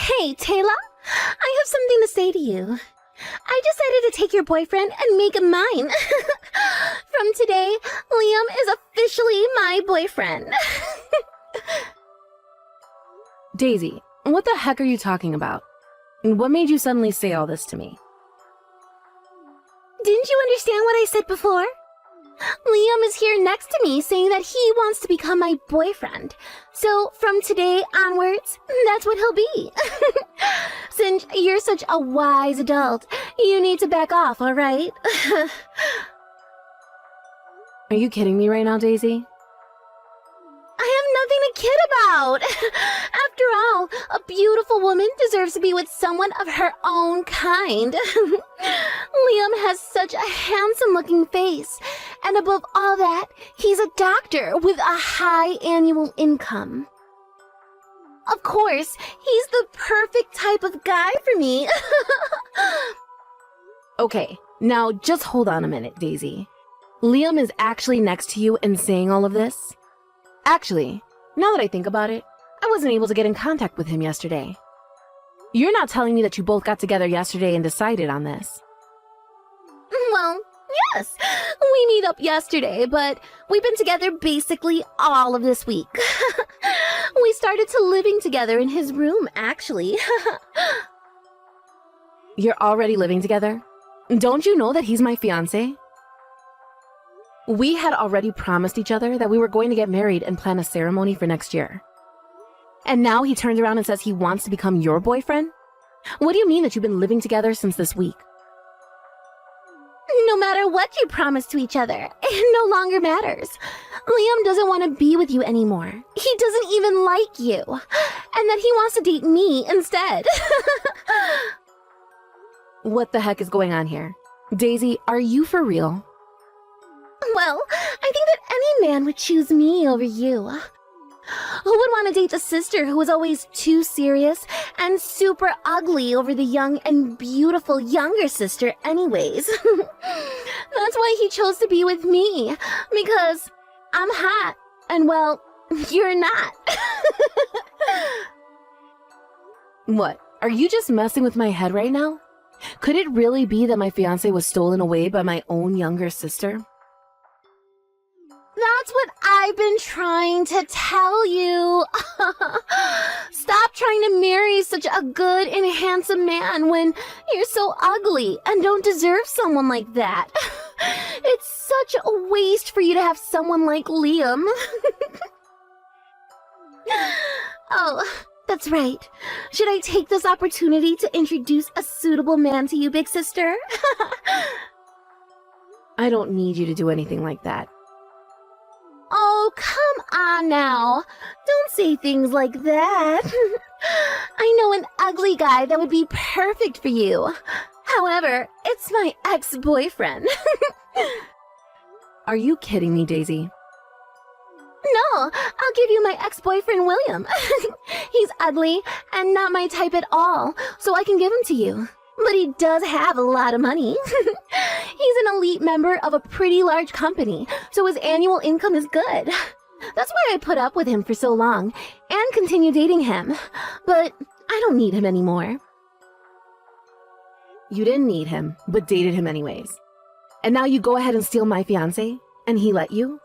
Hey, Taylor, I have something to say to you. I decided to take your boyfriend and make him mine. From today, Liam is officially my boyfriend. Daisy, what the heck are you talking about? What made you suddenly say all this to me? Didn't you understand what I said before? Liam is here next to me saying that he wants to become my boyfriend. So from today onwards, that's what he'll be. Since you're such a wise adult, you need to back off, all right? Are you kidding me right now, Daisy? I have nothing to kid about. After all, a beautiful woman deserves to be with someone of her own kind. Liam has such a handsome-looking face. And above all that, he's a doctor with a high annual income. Of course, he's the perfect type of guy for me. Okay, now just hold on a minute, Daisy. Liam is actually next to you and saying all of this? Actually, now that I think about it, I wasn't able to get in contact with him yesterday. You're not telling me that you both got together yesterday and decided on this. Well, yes, we meet up yesterday, but we've been together basically all of this week. We started to living together in his room, actually. You're already living together? Don't you know that he's my fiancé? We had already promised each other that we were going to get married and plan a ceremony for next year. And now he turns around and says he wants to become your boyfriend? What do you mean that you've been living together since this week? No matter what you promise to each other, it no longer matters. Liam doesn't want to be with you anymore. He doesn't even like you. And that he wants to date me instead. What the heck is going on here? Daisy, are you for real? Well, I think that any man would choose me over you. Who would want to date the sister who was always too serious and super ugly over the young and beautiful younger sister anyways? That's why he chose to be with me, because I'm hot, and well, you're not. What, are you just messing with my head right now? Could it really be that my fiancé was stolen away by my own younger sister? That's what I've been trying to tell you. Stop trying to marry such a good and handsome man when you're so ugly and don't deserve someone like that. It's such a waste for you to have someone like Liam. Oh, that's right. Should I take this opportunity to introduce a suitable man to you, big sister? I don't need you to do anything like that. Oh, come on now. Don't say things like that. I know an ugly guy that would be perfect for you. However, it's my ex-boyfriend. Are you kidding me, Daisy? No, I'll give you my ex-boyfriend, William. He's ugly and not my type at all, so I can give him to you. But he does have a lot of money. He's an elite member of a pretty large company, so his annual income is good. That's why I put up with him for so long and continue dating him. But I don't need him anymore. You didn't need him, but dated him anyways. And now you go ahead and steal my fiancé, and he let you?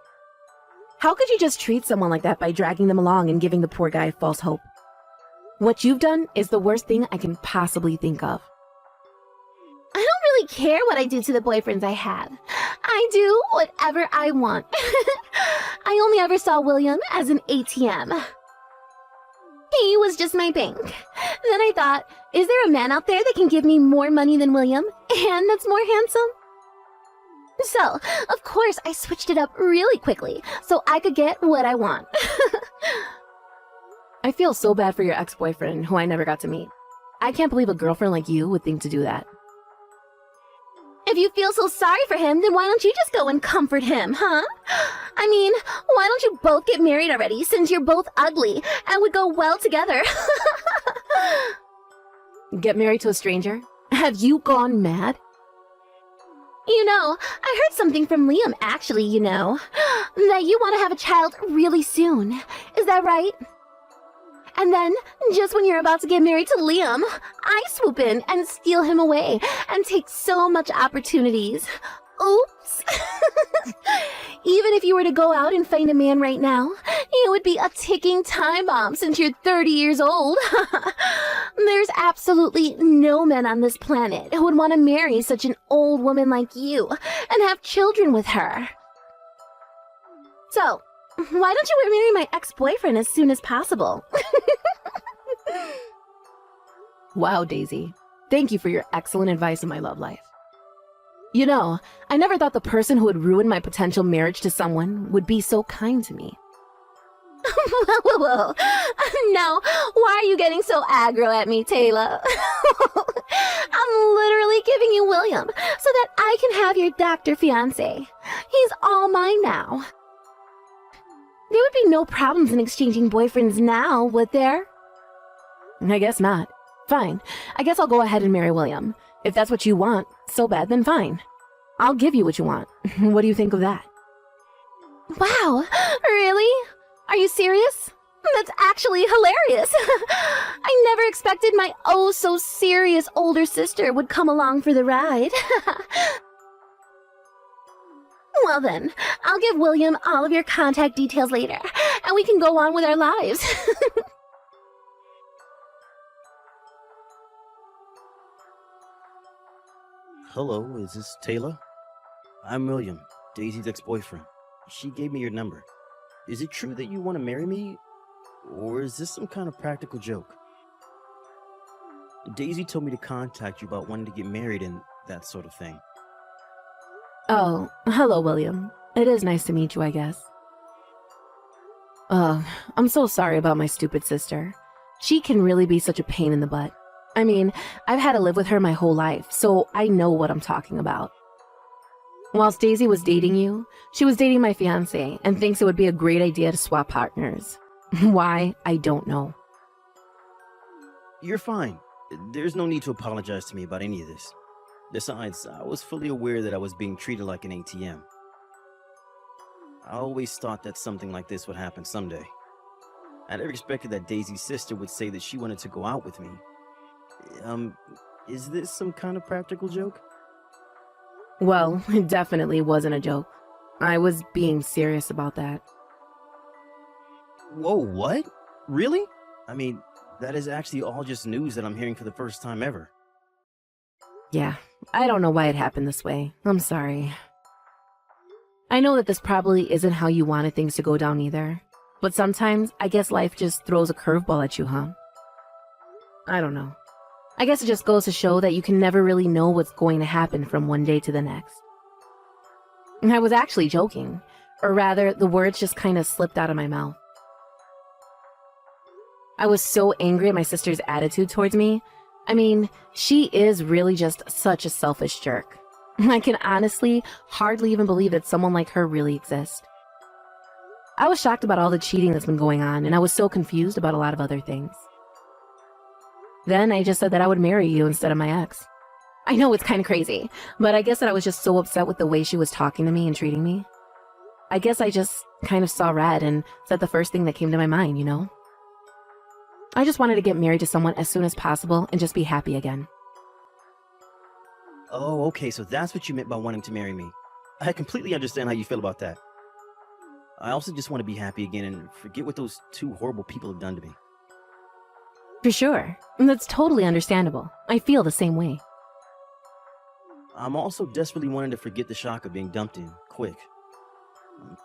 How could you just treat someone like that by dragging them along and giving the poor guy false hope? What you've done is the worst thing I can possibly think of. I don't really care what I do to the boyfriends I have. I do whatever I want. I only ever saw William as an ATM. He was just my bank. Then I thought, is there a man out there that can give me more money than William and that's more handsome? So, of course, I switched it up really quickly so I could get what I want. I feel so bad for your ex-boyfriend, who I never got to meet. I can't believe a girlfriend like you would think to do that. If you feel so sorry for him, then why don't you just go and comfort him, huh? I mean, why don't you both get married already, since you're both ugly and would go well together? Get married to a stranger? Have you gone mad? You know, I heard something from Liam, actually, that you want to have a child really soon. Is that right? And then, just when you're about to get married to Liam, I swoop in and steal him away and take so much opportunities. Oops. Even if you were to go out and find a man right now, it would be a ticking time bomb since you're 30 years old. There's absolutely no men on this planet who would want to marry such an old woman like you and have children with her. So, why don't you marry my ex-boyfriend as soon as possible? Wow, Daisy. Thank you for your excellent advice in my love life. You know, I never thought the person who would ruin my potential marriage to someone would be so kind to me. Whoa. Now, why are you getting so aggro at me, Taylor? I'm literally giving you William so that I can have your doctor fiancé. He's all mine now. There would be no problems in exchanging boyfriends now, would there? I guess not. Fine. I guess I'll go ahead and marry William. If that's what you want so bad, then fine. I'll give you what you want. What do you think of that? Wow, really? Are you serious? That's actually hilarious. I never expected my oh-so-serious older sister would come along for the ride. Well then, I'll give William all of your contact details later, and we can go on with our lives. Hello, is this Taylor? I'm William, Daisy's ex-boyfriend. She gave me your number. Is it true that you want to marry me? Or is this some kind of practical joke? Daisy told me to contact you about wanting to get married and that sort of thing. Oh, hello, William. It is nice to meet you, I guess. I'm so sorry about my stupid sister. She can really be such a pain in the butt. I mean, I've had to live with her my whole life, so I know what I'm talking about. Whilst Daisy was dating you, she was dating my fiancé and thinks it would be a great idea to swap partners. Why, I don't know. You're fine. There's no need to apologize to me about any of this. Besides, I was fully aware that I was being treated like an ATM. I always thought that something like this would happen someday. I never expected that Daisy's sister would say that she wanted to go out with me. Is this some kind of practical joke? Well, it definitely wasn't a joke. I was being serious about that. Whoa, what? Really? I mean, that is actually all just news that I'm hearing for the first time ever. Yeah, I don't know why it happened this way. I'm sorry. I know that this probably isn't how you wanted things to go down either. But sometimes, I guess life just throws a curveball at you, huh? I don't know. I guess it just goes to show that you can never really know what's going to happen from one day to the next. And I was actually joking. Or rather, the words just kind of slipped out of my mouth. I was so angry at my sister's attitude towards me. I mean, she is really just such a selfish jerk. I can honestly hardly even believe that someone like her really exists. I was shocked about all the cheating that's been going on, and I was so confused about a lot of other things. Then I just said that I would marry you instead of my ex. I know it's kind of crazy, but I guess that I was just so upset with the way she was talking to me and treating me. I guess I just kind of saw red and said the first thing that came to my mind, you know? I just wanted to get married to someone as soon as possible and just be happy again. Oh, okay, so that's what you meant by wanting to marry me. I completely understand how you feel about that. I also just want to be happy again and forget what those two horrible people have done to me. For sure. That's totally understandable. I feel the same way. I'm also desperately wanting to forget the shock of being dumped in, quick.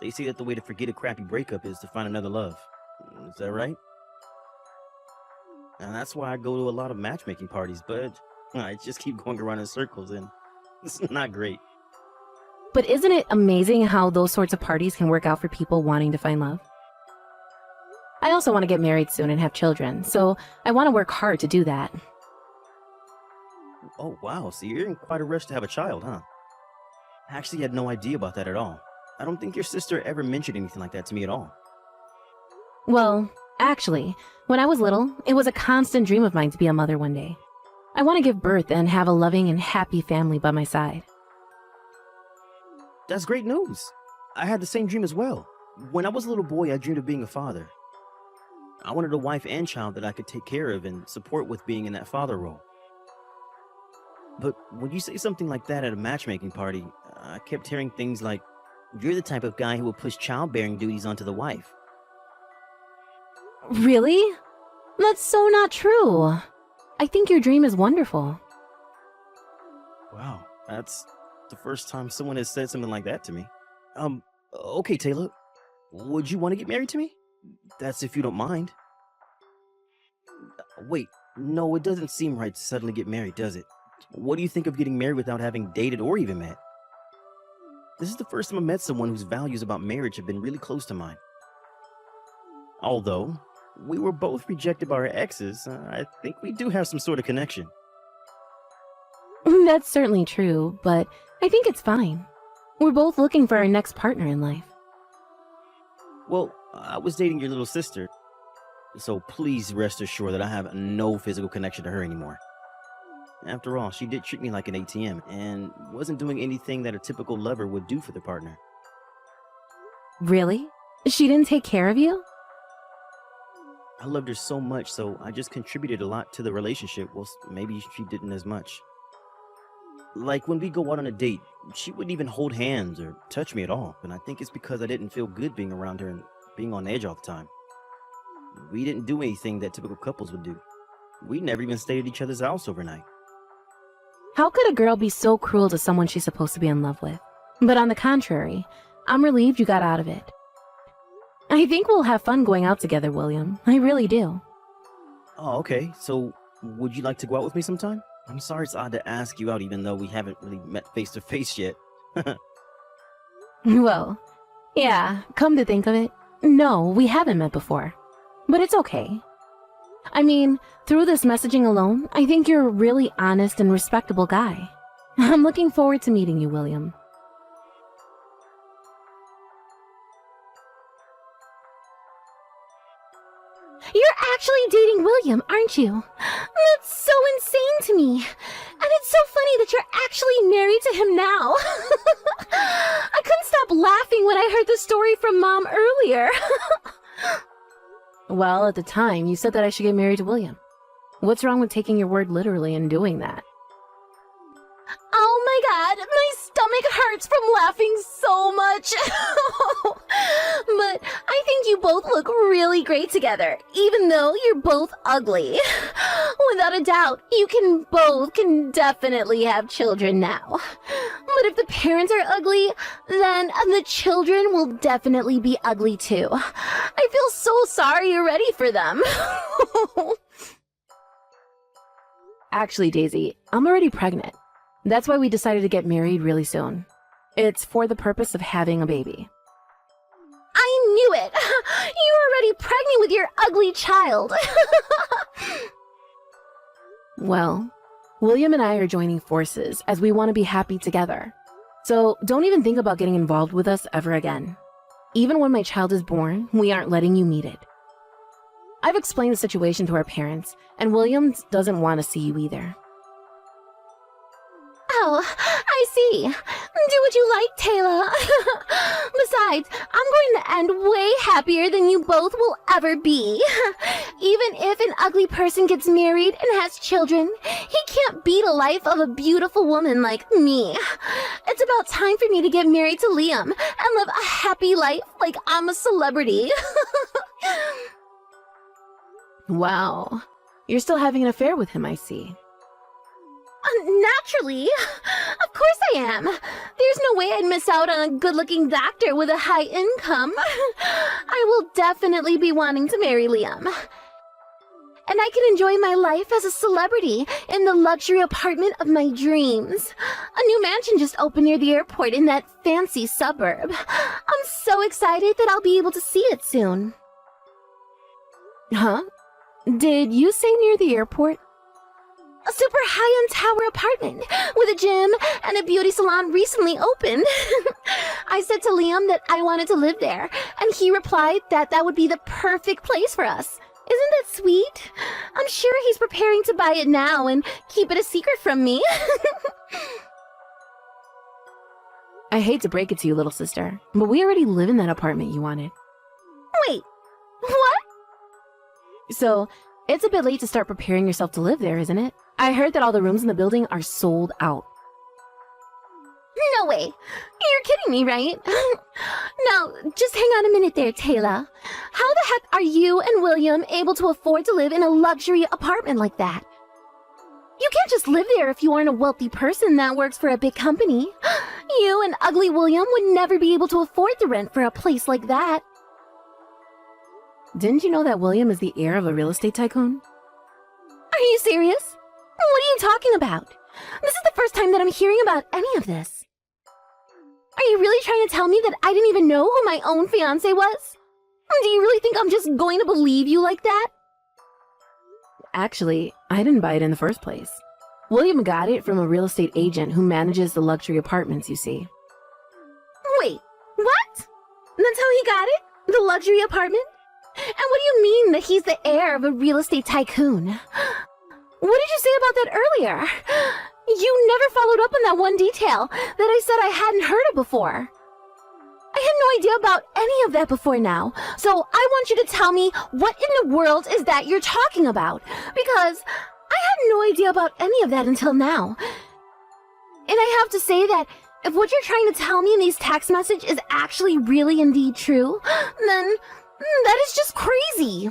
They say that the way to forget a crappy breakup is to find another love. Is that right? And that's why I go to a lot of matchmaking parties, but I just keep going around in circles and it's not great. But isn't it amazing how those sorts of parties can work out for people wanting to find love? I also want to get married soon and have children, so I want to work hard to do that. Oh, wow, so you're in quite a rush to have a child, huh? I actually had no idea about that at all. I don't think your sister ever mentioned anything like that to me at all. Well, actually, when I was little, it was a constant dream of mine to be a mother one day. I want to give birth and have a loving and happy family by my side. That's great news. I had the same dream as well. When I was a little boy, I dreamed of being a father. I wanted a wife and child that I could take care of and support with being in that father role. But when you say something like that at a matchmaking party, I kept hearing things like, "You're the type of guy who will push childbearing duties onto the wife." Really? That's so not true. I think your dream is wonderful. Wow, that's the first time someone has said something like that to me. Okay, Taylor, would you want to get married to me? That's if you don't mind. Wait, no, it doesn't seem right to suddenly get married, does it? What do you think of getting married without having dated or even met? This is the first time I met someone whose values about marriage have been really close to mine. Although we were both rejected by our exes, I think we do have some sort of connection. That's certainly true, but I think it's fine. We're both looking for our next partner in life. Well, I was dating your little sister, so please rest assured that I have no physical connection to her anymore. After all, she did treat me like an ATM and wasn't doing anything that a typical lover would do for their partner. Really? She didn't take care of you? I loved her so much, so I just contributed a lot to the relationship, whilst maybe she didn't as much. Like when we go out on a date, she wouldn't even hold hands or touch me at all, and I think it's because I didn't feel good being around her and being on edge all the time. We didn't do anything that typical couples would do. We never even stayed at each other's house overnight. How could a girl be so cruel to someone she's supposed to be in love with? But on the contrary, I'm relieved you got out of it. I think we'll have fun going out together, William. I really do. Oh, okay. So, would you like to go out with me sometime? I'm sorry it's odd to ask you out even though we haven't really met face to face yet. Well, yeah, come to think of it, no, we haven't met before. But it's okay. I mean, through this messaging alone, I think you're a really honest and respectable guy. I'm looking forward to meeting you, William. You're actually dating William, aren't you? That's so insane to me. And it's so funny that you're actually married to him now. I couldn't stop laughing when I heard the story from Mom earlier. Well, at the time, you said that I should get married to William. What's wrong with taking your word literally and doing that? Oh my god, my stomach hurts from laughing so much. But I think you both look really great together, even though you're both ugly. Without a doubt, you can definitely have children now. But if the parents are ugly, then the children will definitely be ugly too. I feel so sorry already for them. Actually, Daisy, I'm already pregnant. That's why we decided to get married really soon. It's for the purpose of having a baby. I knew it! You're already pregnant with your ugly child! Well, William and I are joining forces as we want to be happy together. So don't even think about getting involved with us ever again. Even when my child is born, we aren't letting you meet it. I've explained the situation to our parents, and William doesn't want to see you either. Oh, I see. Do what you like, Taylor. Besides, I'm going to end way happier than you both will ever be. Even if an ugly person gets married and has children, he can't beat a life of a beautiful woman like me. It's about time for me to get married to Liam and live a happy life like I'm a celebrity. Wow. You're still having an affair with him, I see. Naturally. Of course I am. There's no way I'd miss out on a good-looking doctor with a high income. I will definitely be wanting to marry Liam. And I can enjoy my life as a celebrity in the luxury apartment of my dreams. A new mansion just opened near the airport in that fancy suburb. I'm so excited that I'll be able to see it soon. Huh? Did you say near the airport? A super high-end tower apartment with a gym and a beauty salon recently opened. I said to Liam that I wanted to live there, and he replied that that would be the perfect place for us. Isn't that sweet? I'm sure he's preparing to buy it now and keep it a secret from me. I hate to break it to you, little sister, but we already live in that apartment you wanted. Wait, what? So, it's a bit late to start preparing yourself to live there, isn't it? I heard that all the rooms in the building are sold out. No way. You're kidding me, right? Now, just hang on a minute there, Taylor. How the heck are you and William able to afford to live in a luxury apartment like that? You can't just live there if you aren't a wealthy person that works for a big company. You and ugly William would never be able to afford the rent for a place like that. Didn't you know that William is the heir of a real estate tycoon? Are you serious? What are you talking about? This is the first time that I'm hearing about any of this. Are you really trying to tell me that I didn't even know who my own fiancé was? Do you really think I'm just going to believe you like that? Actually, I didn't buy it in the first place. William got it from a real estate agent who manages the luxury apartments, you see. Wait, what? That's how he got it? The luxury apartment? And what do you mean that he's the heir of a real estate tycoon? What did you say about that earlier? You never followed up on that one detail that I said I hadn't heard of before. I had no idea about any of that before now, so I want you to tell me what in the world is that you're talking about, because I had no idea about any of that until now. And I have to say that if what you're trying to tell me in these text messages is actually really indeed true, then that is just crazy.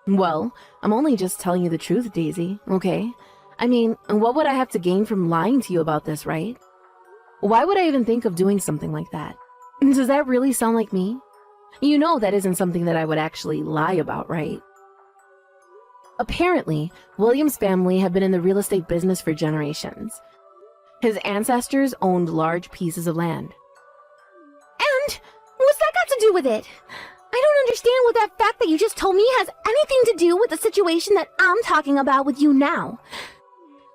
Well, I'm only just telling you the truth, Daisy, okay? I mean, what would I have to gain from lying to you about this, right? Why would I even think of doing something like that? Does that really sound like me? You know that isn't something that I would actually lie about, right? Apparently, William's family have been in the real estate business for generations. His ancestors owned large pieces of land. And what's that got to do with it? I don't understand what that fact that you just told me has anything to do with the situation that I'm talking about with you now.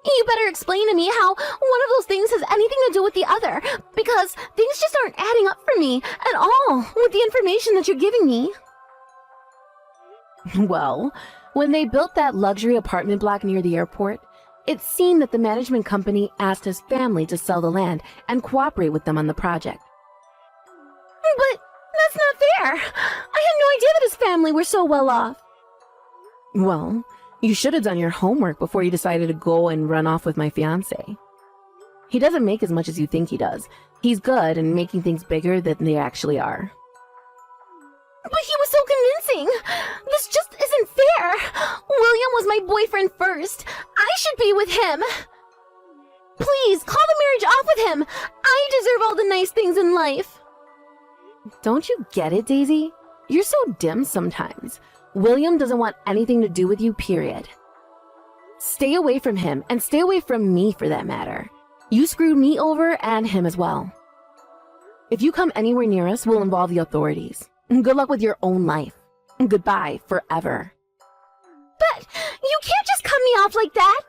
You better explain to me how one of those things has anything to do with the other, because things just aren't adding up for me at all with the information that you're giving me. Well, when they built that luxury apartment block near the airport, it seemed that the management company asked his family to sell the land and cooperate with them on the project. But that's not fair. I had no idea that his family were so well off. Well, you should have done your homework before you decided to go and run off with my fiancé. He doesn't make as much as you think he does. He's good in making things bigger than they actually are. But he was so convincing. This just isn't fair. William was my boyfriend first. I should be with him. Please, call the marriage off with him. I deserve all the nice things in life. Don't you get it, Daisy? You're so dim sometimes. William doesn't want anything to do with you, period. Stay away from him, and stay away from me for that matter. You screwed me over and him as well. If you come anywhere near us, we'll involve the authorities. Good luck with your own life. Goodbye forever. But you can't just cut me off like that.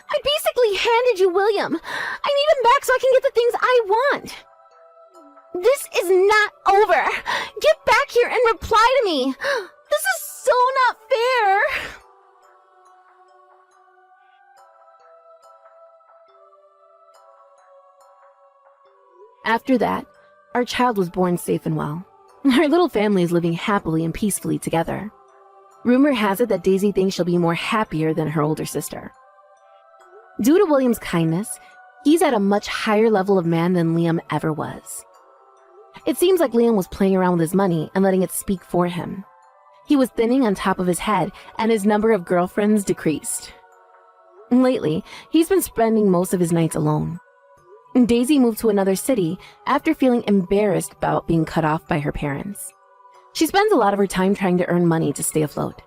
I basically handed you William. I need him back so I can get the things I want. This is not over. Get back here and reply to me. This is so not fair. After that, our child was born safe and well. Our little family is living happily and peacefully together. Rumor has it that Daisy thinks she'll be more happier than her older sister. Due to William's kindness, he's at a much higher level of man than Liam ever was. It seems like Liam was playing around with his money and letting it speak for him. He was thinning on top of his head, and his number of girlfriends decreased. Lately, he's been spending most of his nights alone. Daisy moved to another city after feeling embarrassed about being cut off by her parents. She spends a lot of her time trying to earn money to stay afloat.